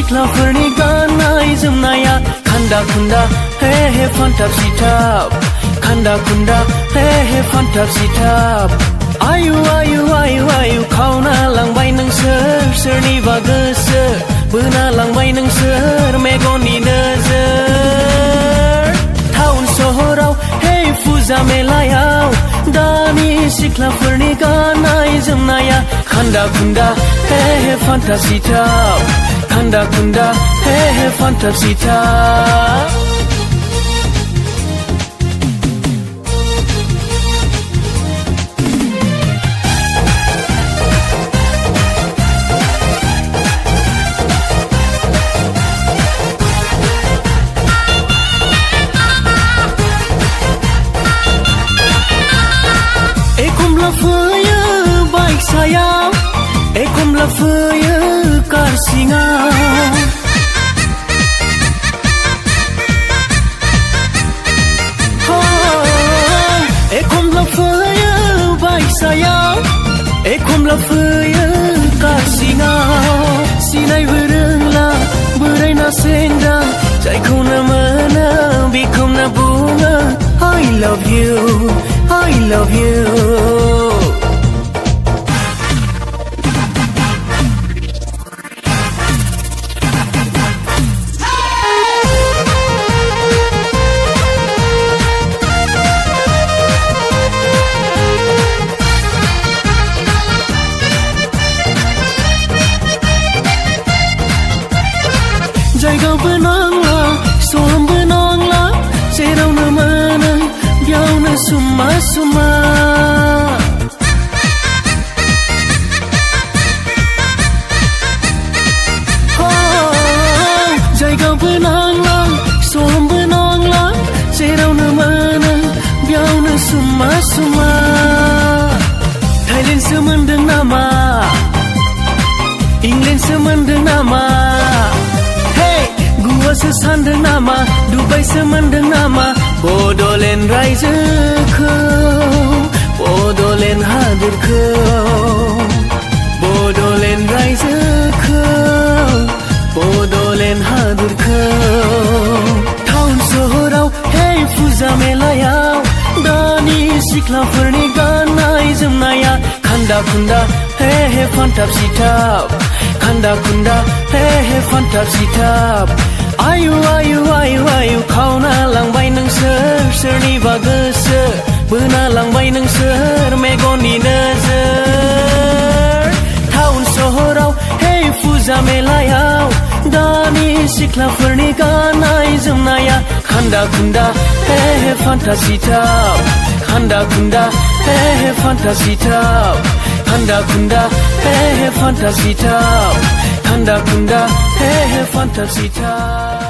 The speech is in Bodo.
सिख्लाफोरनि गाननाय जोमनाया खान्दा खुन्दा हे हे फान्थाब सिथाब खान्दा खुन्दा हे हे फान्थाब सिथाब आयु आयु आयु आयु खावना लांबाय नोंसोर सोरनिबा गोसो बोना लांबाय नोंसोर मेगननि नोजोर टाउन सहराव हे फुजा मेलायाव दानि सिख्लाफोरनि गाननाय जोमनाया खान्दा खुन्दा हे हे फान्थाब सिथाब खान्दा खुन्दा हे हे फान्थाब सिथाब एखमब्ला फैयो बाइक सायाव एखमब्ला फैयो कार सिङाव एखमब्ला फैयो बाइक सायाव एखमब्ला फैयो कार सिङाव सिनायबो रोंला बोराय ना सेंग्रा जायखौनो मोनो बेखौनो बुङो I love you I love you जायगाबो नांला समबो नांला जेरावनो मोनो बेयावनो सुमा सुमा जायगाबो नांला समबो नांला जेरावनो मोनो बेयावनो सुमा सुमा थाइलेण्डसो मोनदों नामा इंलेण्डसो मोनदों नामा गुवासो सानदों नामा दुबाइसो मोनदों नामा बड'लेण्ड रायजोखौ बड'लेण्ड हादोरखौ बड'लेण्ड रायजोखौ बड'लेण्ड हादोरखौ टाउन सहराव हे फुजा मेलायाव दानि सिख्लाफोरनि गाननाय जोमनाया खान्दा खुन्दा हे हे फान्थाब सिथाब खान्दा खुन्दा हे हे फान्थाब सिथाब आयु आयु आयु आयु खावना लांबाय नोंसोर सोरनिबा गोसो बोना लांबाय नोंसोर मेगननि नोजोर टाउन सहराव हे फुजा मेलायाव दानि सिख्लाफोरनि गाननाय जोमनाया खान्दा खुन्दा हे हे फान्थाब सिथाब खान्दा खुन्दा हे हे फान्थाब सिथाब खान्दा खुन्दा हे हे फान्थाब सिथाब खान्दा खुन्दा हे हे फान्थाब सिथाब